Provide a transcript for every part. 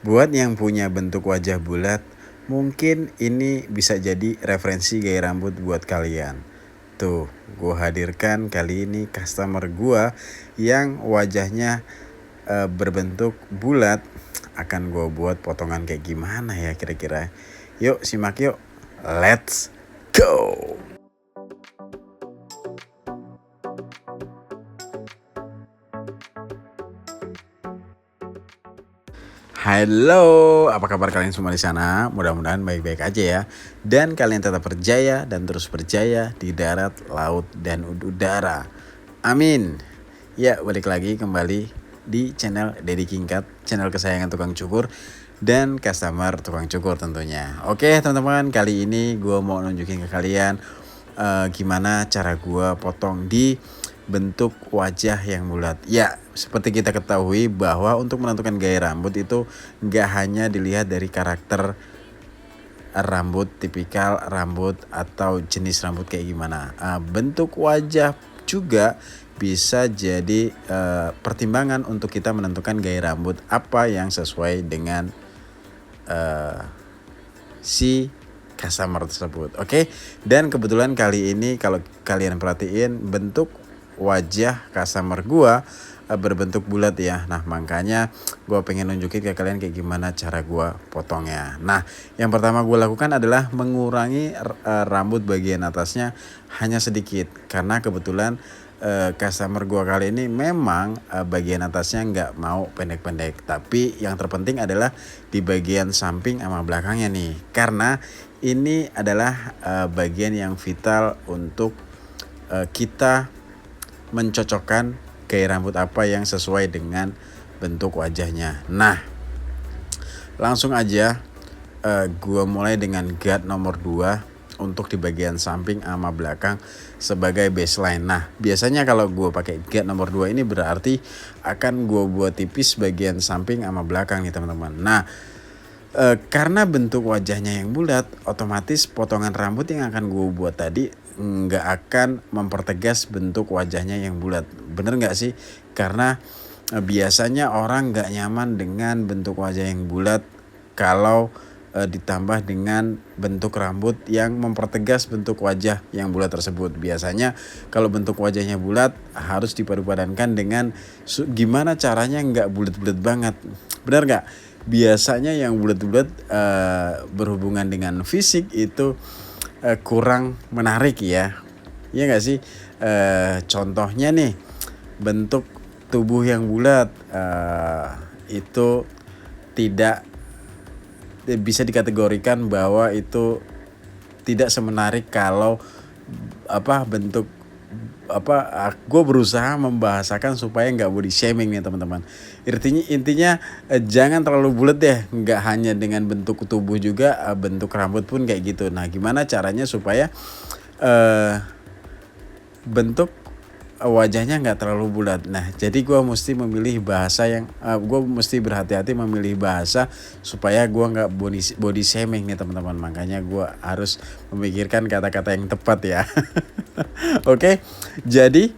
Buat yang punya bentuk wajah bulat, mungkin ini bisa jadi referensi gaya rambut buat kalian. Tuh, gue hadirkan kali ini customer gue yang wajahnya berbentuk bulat. Akan gue buat potongan kayak gimana ya kira-kira. Yuk simak yuk, let's go. Halo, apa kabar kalian semua di sana? Mudah-mudahan baik-baik aja ya. Dan kalian tetap berjaya dan terus berjaya di darat, laut, dan udara. Amin. Ya, balik lagi kembali di channel Dedi Kingkat, channel kesayangan tukang cukur dan customer tukang cukur tentunya. Oke teman-teman, kali ini gue mau nunjukin ke kalian gimana cara gue potong di bentuk wajah yang bulat. Ya, seperti kita ketahui bahwa untuk menentukan gaya rambut itu nggak hanya dilihat dari karakter rambut, tipikal rambut atau jenis rambut kayak gimana. Bentuk wajah juga bisa jadi pertimbangan untuk kita menentukan gaya rambut apa yang sesuai dengan si customer tersebut. Oke. Dan kebetulan kali ini kalau kalian perhatiin bentuk wajah customer gua berbentuk bulat ya. Nah, makanya gua pengen nunjukin ke kalian kayak gimana cara gua potongnya. Nah, yang pertama gua lakukan adalah mengurangi rambut bagian atasnya hanya sedikit karena kebetulan customer gua kali ini memang bagian atasnya nggak mau pendek-pendek, tapi yang terpenting adalah di bagian samping sama belakangnya nih, karena ini adalah bagian yang vital untuk kita mencocokkan gaya rambut apa yang sesuai dengan bentuk wajahnya. Nah, langsung aja gua mulai dengan guard nomor 2 untuk di bagian samping sama belakang sebagai baseline. Nah, biasanya kalau gue pakai guard nomor 2 ini berarti akan gue buat tipis bagian samping sama belakang nih teman-teman. Nah, karena bentuk wajahnya yang bulat, otomatis potongan rambut yang akan gue buat tadi nggak akan mempertegas bentuk wajahnya yang bulat. Bener nggak sih? Karena biasanya orang nggak nyaman dengan bentuk wajah yang bulat kalau ditambah dengan bentuk rambut yang mempertegas bentuk wajah yang bulat tersebut. Biasanya kalau bentuk wajahnya bulat harus dipadupadankan dengan gimana caranya nggak bulat-bulat banget. Benar nggak? Biasanya yang bulat-bulat berhubungan dengan fisik itu kurang menarik ya. Iya nggak sih? Contohnya nih, bentuk tubuh yang bulat itu tidak bisa dikategorikan bahwa itu tidak semenarik kalau bentuk gue berusaha membahasakan supaya nggak body shaming nih teman-teman. Intinya jangan terlalu bulat deh, nggak hanya dengan bentuk tubuh juga, bentuk rambut pun kayak gitu. Nah, gimana caranya supaya bentuk wajahnya nggak terlalu bulat. Nah, jadi gue mesti memilih bahasa yang gue mesti berhati-hati memilih bahasa supaya gue nggak body shaming nih teman-teman. Makanya gue harus memikirkan kata-kata yang tepat ya. Oke, jadi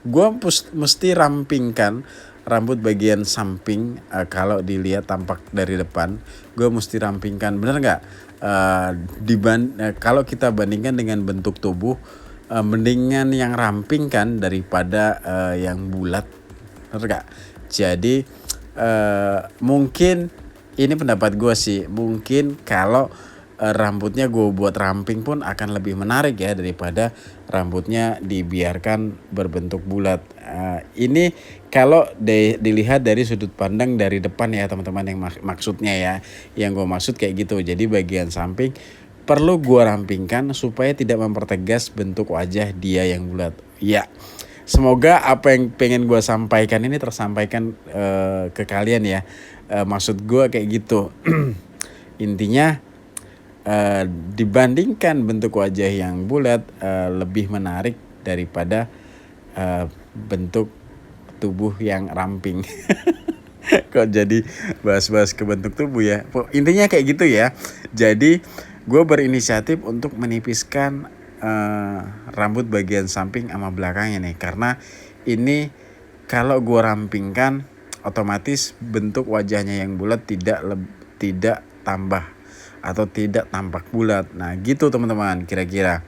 gue mesti rampingkan rambut bagian samping. Kalau dilihat tampak dari depan, gue mesti rampingkan, bener nggak? Kalau kita bandingkan dengan bentuk tubuh, mendingan yang ramping kan daripada yang bulat, bener gak? Jadi mungkin ini pendapat gue sih, mungkin kalau rambutnya gue buat ramping pun akan lebih menarik ya daripada rambutnya dibiarkan berbentuk bulat. Ini kalau dilihat dari sudut pandang dari depan ya teman-teman, yang maksudnya ya, yang gue maksud kayak gitu. Jadi bagian samping perlu gue rampingkan supaya tidak mempertegas bentuk wajah dia yang bulat. Ya, semoga apa yang pengen gue sampaikan ini tersampaikan ke kalian ya. Maksud gue kayak gitu. Intinya dibandingkan bentuk wajah yang bulat lebih menarik daripada bentuk tubuh yang ramping. Kok jadi bahas-bahas ke bentuk tubuh ya. Intinya kayak gitu ya. Jadi gue berinisiatif untuk menipiskan rambut bagian samping sama belakangnya nih, karena ini kalau gue rampingkan otomatis bentuk wajahnya yang bulat tidak tambah atau tidak tampak bulat. Nah gitu teman-teman kira-kira.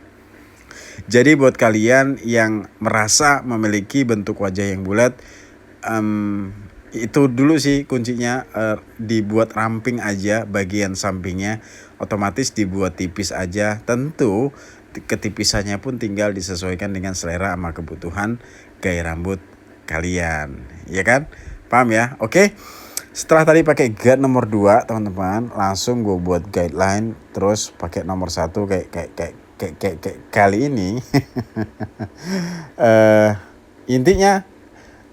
Jadi buat kalian yang merasa memiliki bentuk wajah yang bulat, itu dulu sih kuncinya, dibuat ramping aja bagian sampingnya, otomatis dibuat tipis aja. Tentu ketipisannya pun tinggal disesuaikan dengan selera sama kebutuhan gaya rambut kalian, ya kan? Paham ya? Oke. Setelah tadi pakai guide nomor 2 teman-teman, langsung gue buat guideline, terus pakai nomor 1 kayak kali ini. Intinya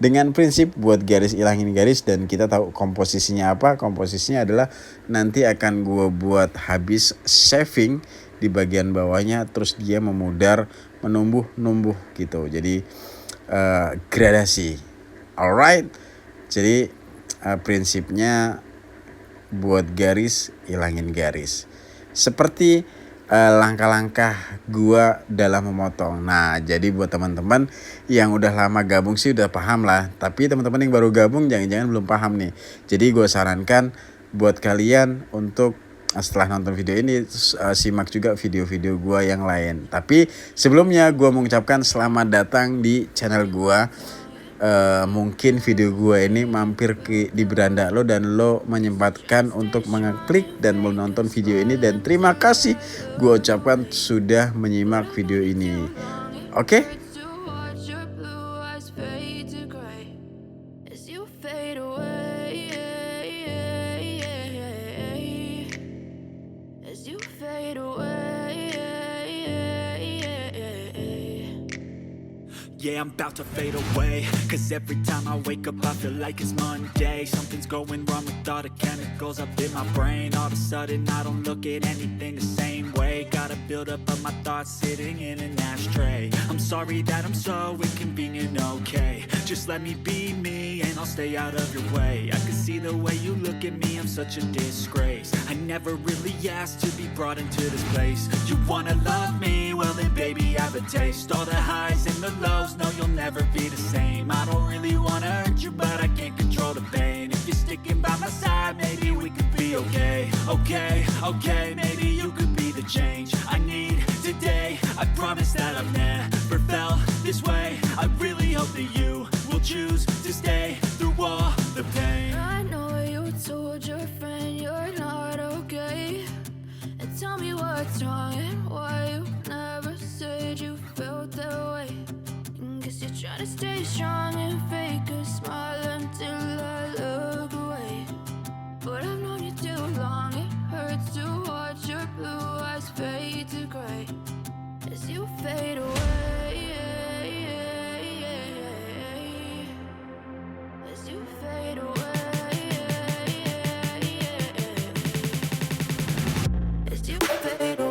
dengan prinsip buat garis, ilangin garis, dan kita tahu komposisinya apa. Komposisinya adalah nanti akan gue buat habis shaving di bagian bawahnya, terus dia memudar, menumbuh gitu. Jadi gradasi. Alright. Jadi prinsipnya buat garis, ilangin garis. Seperti langkah-langkah gua dalam memotong. Nah, jadi buat teman-teman yang udah lama gabung sih udah paham lah. Tapi teman-teman yang baru gabung jangan-jangan belum paham nih. Jadi gue sarankan buat kalian untuk setelah nonton video ini simak juga video-video gua yang lain. Tapi sebelumnya gua mengucapkan selamat datang di channel gua. Mungkin video gue ini mampir di beranda lo dan lo menyempatkan untuk mengeklik dan menonton video ini, dan terima kasih gue ucapkan sudah menyimak video ini. Oke? Yeah, I'm about to fade away, cause every time I wake up I feel like it's Monday. Something's going wrong with all the chemicals up in my brain. All of a sudden I don't look at anything the same way. Gotta build up of my thoughts sitting in an ashtray. I'm sorry that I'm so inconvenient, okay. Just let me be me and I'll stay out of your way. I can see the way you look at me, I'm such a disgrace. I never really asked to be brought into this place. You wanna love me? Well then baby I have a taste. All the highs and the lows, no you'll never be the same. I don't really wanna hurt you but I can't control the pain. If you're sticking by my side maybe we could be okay. Okay, maybe you could be the change I need today. I promise that I've never felt this way. I really hope that you will choose to stay through all the pain. I know you told your friend you're not okay, and tell me what's wrong and why you never said you felt that way. Guess you're trying to stay strong and fake a smile until I look away. But I've known you too long, it hurts to watch your blue eyes fade to gray as you fade away. As you fade away. As you fade away.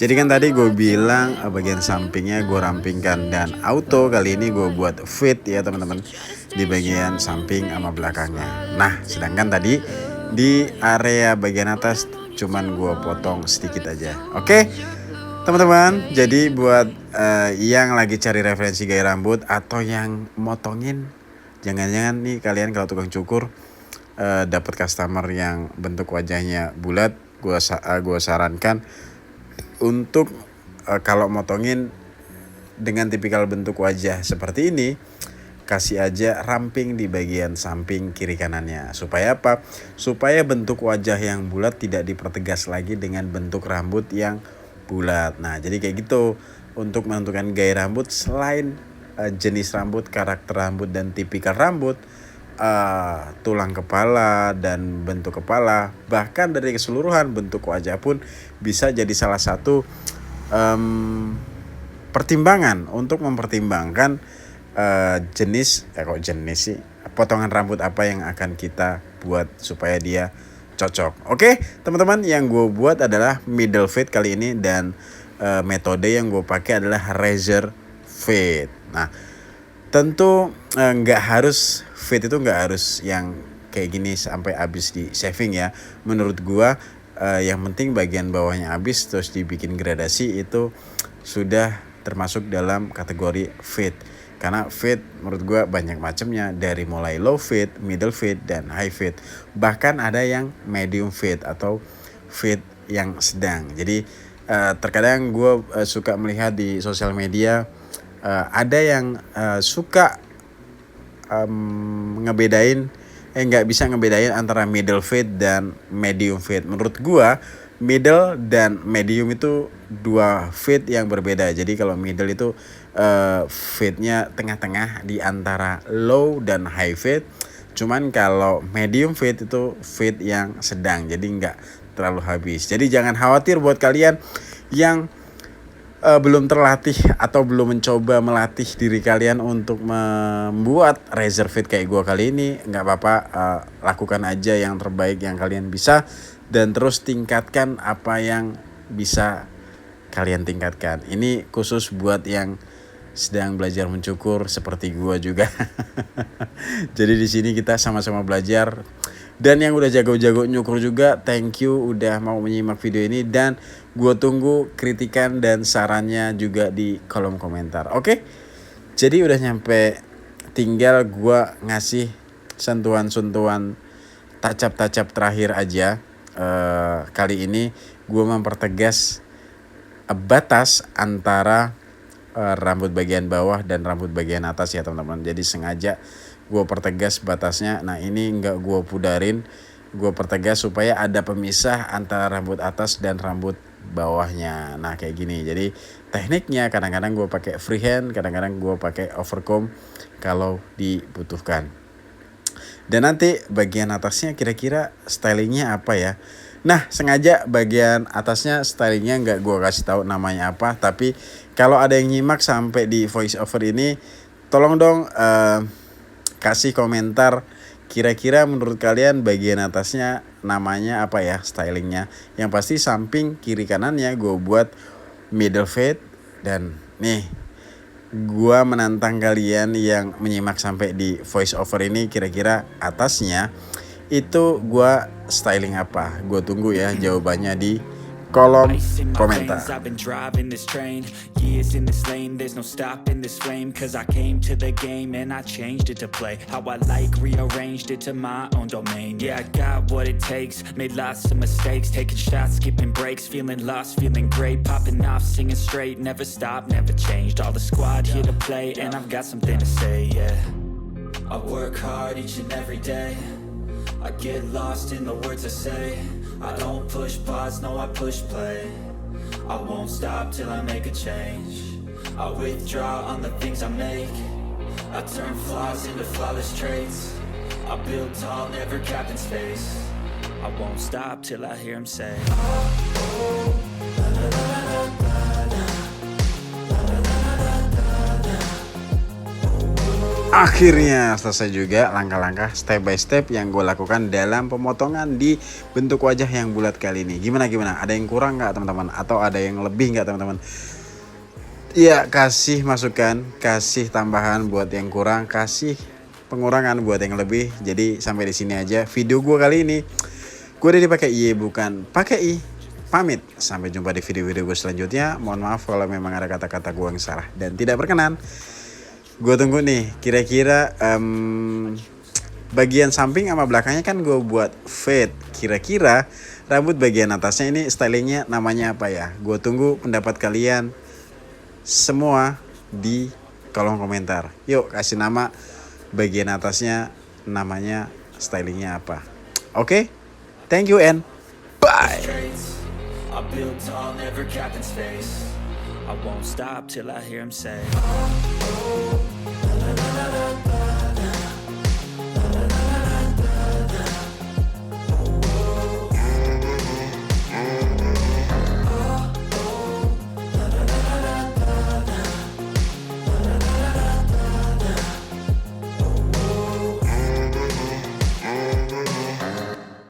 Jadi kan tadi gue bilang bagian sampingnya gue rampingkan dan auto, kali ini gue buat fade ya teman-teman di bagian samping sama belakangnya. Nah sedangkan tadi di area bagian atas cuman gue potong sedikit aja. Oke teman-teman, jadi buat yang lagi cari referensi gaya rambut atau yang motongin, jangan-jangan nih kalian kalau tukang cukur dapat customer yang bentuk wajahnya bulat, gue sarankan untuk kalau motongin dengan tipikal bentuk wajah seperti ini, kasih aja ramping di bagian samping kiri kanannya. Supaya apa? Supaya bentuk wajah yang bulat tidak dipertegas lagi dengan bentuk rambut yang bulat. Nah jadi kayak gitu untuk menentukan gaya rambut, selain jenis rambut, karakter rambut, dan tipikal rambut, tulang kepala dan bentuk kepala, bahkan dari keseluruhan bentuk wajah pun bisa jadi salah satu pertimbangan untuk mempertimbangkan jenis sih potongan rambut apa yang akan kita buat supaya dia cocok. Oke teman-teman, yang gue buat adalah middle fade kali ini, dan metode yang gue pakai adalah razor fade. Nah tentu nggak harus fade, itu nggak harus yang kayak gini sampai habis di shaving ya. Menurut gua yang penting bagian bawahnya habis terus dibikin gradasi, itu sudah termasuk dalam kategori fade. Karena fade menurut gua banyak macamnya, dari mulai low fade, middle fade, dan high fade. Bahkan ada yang medium fade atau fade yang sedang. Jadi terkadang gua suka melihat di sosial media ada yang suka nggak bisa ngebedain antara middle fade dan medium fade. Menurut gua middle dan medium itu dua fade yang berbeda. Jadi kalau middle itu fade-nya tengah-tengah di antara low dan high fade. Cuman kalau medium fade itu fade yang sedang, jadi nggak terlalu habis. Jadi jangan khawatir buat kalian yang belum terlatih atau belum mencoba melatih diri kalian untuk membuat razor fade kayak gue kali ini. Nggak apa-apa, lakukan aja yang terbaik yang kalian bisa, dan terus tingkatkan apa yang bisa kalian tingkatkan. Ini khusus buat yang sedang belajar mencukur seperti gue juga. Jadi di sini kita sama-sama belajar. Dan yang udah jago-jago nyukur juga, thank you udah mau menyimak video ini, dan gue tunggu kritikan dan sarannya juga di kolom komentar. Oke? Jadi udah nyampe, tinggal gue ngasih sentuhan-sentuhan tacap-tacap terakhir aja. Kali ini gue mempertegas batas antara rambut bagian bawah dan rambut bagian atas ya teman-teman. Jadi sengaja gue pertegas batasnya. Nah ini nggak gue pudarin, gue pertegas supaya ada pemisah antara rambut atas dan rambut bawahnya. Nah kayak gini. Jadi tekniknya kadang-kadang gue pakai freehand, kadang-kadang gue pakai overcomb kalau dibutuhkan. Dan nanti bagian atasnya kira-kira stylingnya apa ya? Nah sengaja bagian atasnya stylingnya nggak gue kasih tahu namanya apa. Tapi kalau ada yang nyimak sampai di voice over ini, tolong dong kasih komentar kira-kira menurut kalian bagian atasnya namanya apa ya, stylingnya. Yang pasti samping kiri kanannya gue buat middle fade. Dan nih gue menantang kalian yang menyimak sampai di voice over ini, kira-kira atasnya itu gue styling apa. Gue tunggu ya jawabannya di kolom komentar. I've been driving this train, years in this lane, there's no stopping this flame. Cause I came to the game and I changed it to play how I like, rearranged it to my own domain. Yeah, I got what it takes, made lots of mistakes, taking shots, skipping breaks, feeling lost, feeling great, popping off, singing straight, never stopped, never changed. All the squad here to play, and I've got something to say, yeah. I work hard each and every day, I get lost in the words I say. I don't push pause, no I push play. I won't stop till I make a change. I withdraw on the things I make. I turn flaws into flawless traits. I build tall, never capped in space. I won't stop till I hear him say, Akhirnya selesai juga langkah-langkah step by step yang gue lakukan dalam pemotongan di bentuk wajah yang bulat kali ini. Gimana? Ada yang kurang nggak teman-teman? Atau ada yang lebih nggak teman-teman? Iya, kasih masukan, kasih tambahan buat yang kurang, kasih pengurangan buat yang lebih. Jadi sampai di sini aja video gue kali ini. Gue udah dipakai I bukan pakai I. Pamit, sampai jumpa di video-video gue selanjutnya. Mohon maaf kalau memang ada kata-kata gue yang salah dan tidak berkenan. Gue tunggu nih, kira-kira bagian samping sama belakangnya kan gue buat fade. Kira-kira rambut bagian atasnya ini stylingnya namanya apa ya? Gue tunggu pendapat kalian semua di kolom komentar. Yuk kasih nama bagian atasnya, namanya stylingnya apa. Oke? Thank you and bye. I build tall, never capped in space. I won't stop till I hear him say, la, la, la, la, la.